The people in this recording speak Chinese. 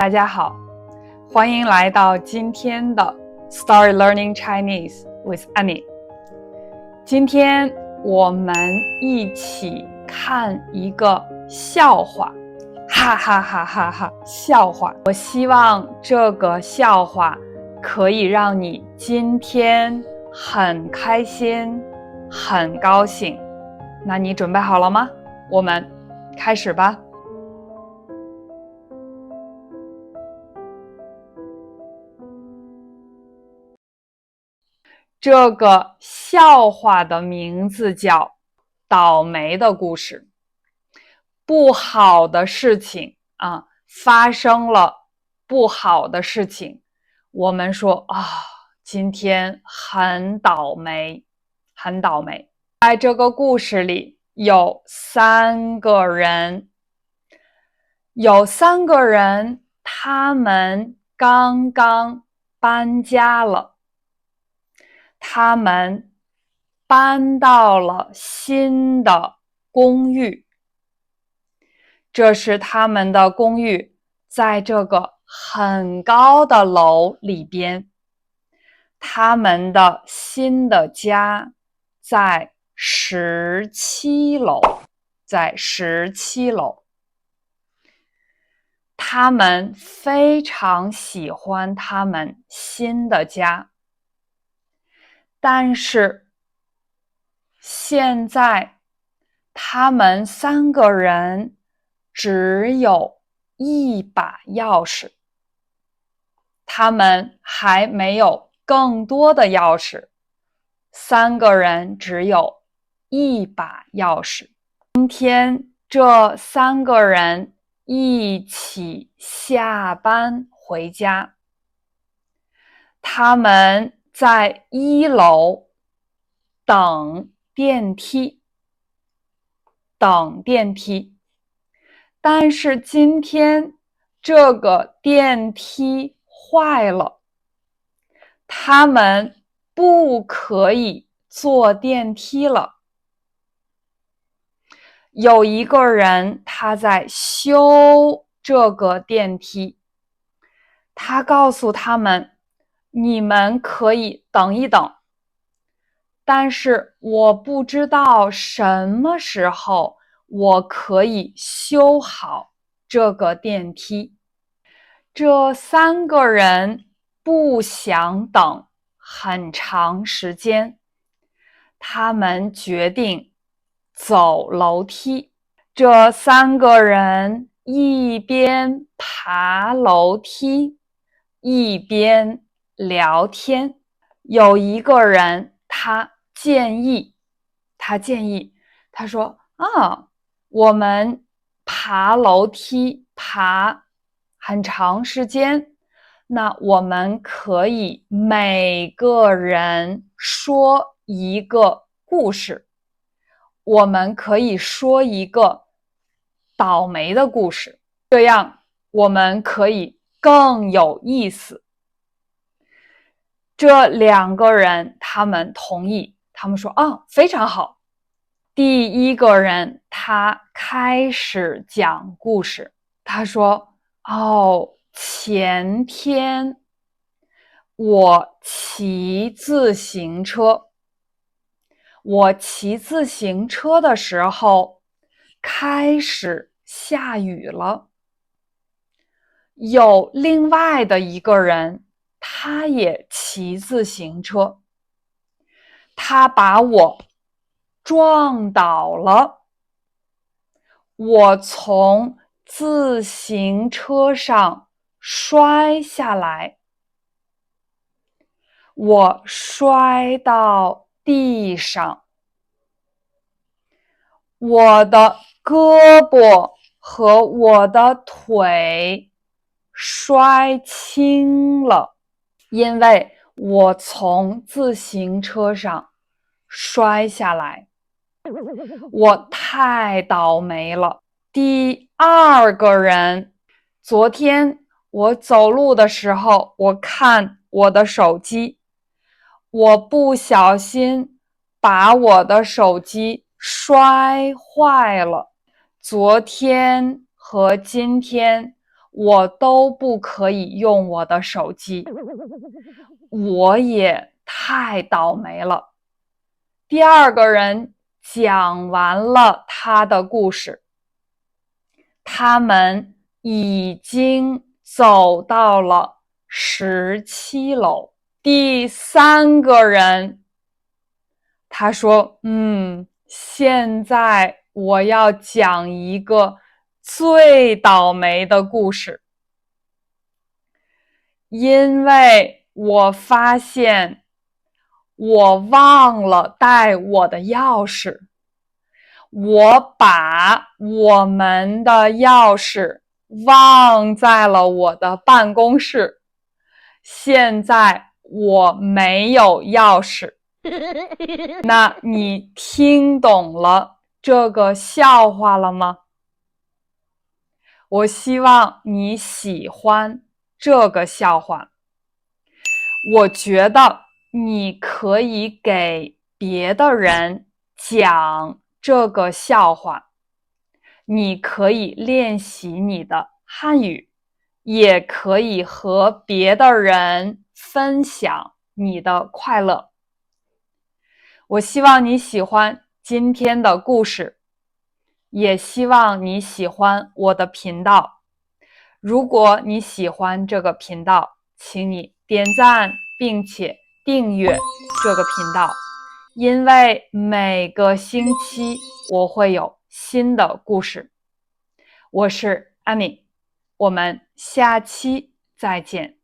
大家好，欢迎来到今天的 Start Learning Chinese with Annie。今天我们一起看一个笑话，哈哈哈哈哈！笑话，我希望这个笑话可以让你今天很开心、很高兴。那你准备好了吗？我们开始吧。这个笑话的名字叫倒霉的故事。不好的事情发生了不好的事情，我们说今天很倒霉，很倒霉。在这个故事里有三个人，他们刚刚搬家了。他们搬到了新的公寓，这是他们的公寓，在这个很高的楼里边。他们的新的家在17楼，他们非常喜欢他们新的家。但是现在他们三个人只有一把钥匙，他们还没有更多的钥匙，三个人只有一把钥匙。今天这三个人一起下班回家，他们在1楼等电梯，但是今天这个电梯坏了，他们不可以坐电梯了。有一个人他在修这个电梯，他告诉他们，你们可以等一等，但是我不知道什么时候我可以修好这个电梯。这三个人不想等很长时间，他们决定走楼梯。这三个人一边爬楼梯，一边聊天。有一个人他建议，他说我们爬楼梯爬很长时间，那我们可以每个人说一个故事，我们可以说一个倒霉的故事，这样我们可以更有意思。这两个人他们同意，他们说非常好。第一个人他开始讲故事，他说前天我骑自行车的时候开始下雨了。有另外的一个人他也骑自行车，他把我撞倒了，我从自行车上摔下来，我摔到地上，我的胳膊和我的腿摔青了，因为我从自行车上摔下来，我太倒霉了。第二个人，昨天我走路的时候，我看我的手机，我不小心把我的手机摔坏了。昨天和今天我都不可以用我的手机，我也太倒霉了。第二个人讲完了他的故事，他们已经走到了17楼。第三个人他说，现在我要讲一个最倒霉的故事，因为我发现我忘了带我的钥匙，我把我们的钥匙忘在了我的办公室，现在我没有钥匙。那你听懂了这个笑话了吗？我希望你喜欢这个笑话。我觉得你可以给别的人讲这个笑话，你可以练习你的汉语，也可以和别的人分享你的快乐。我希望你喜欢今天的故事，也希望你喜欢我的频道。如果你喜欢这个频道，请你点赞并且订阅这个频道，因为每个星期我会有新的故事。我是 Annie，我们下期再见。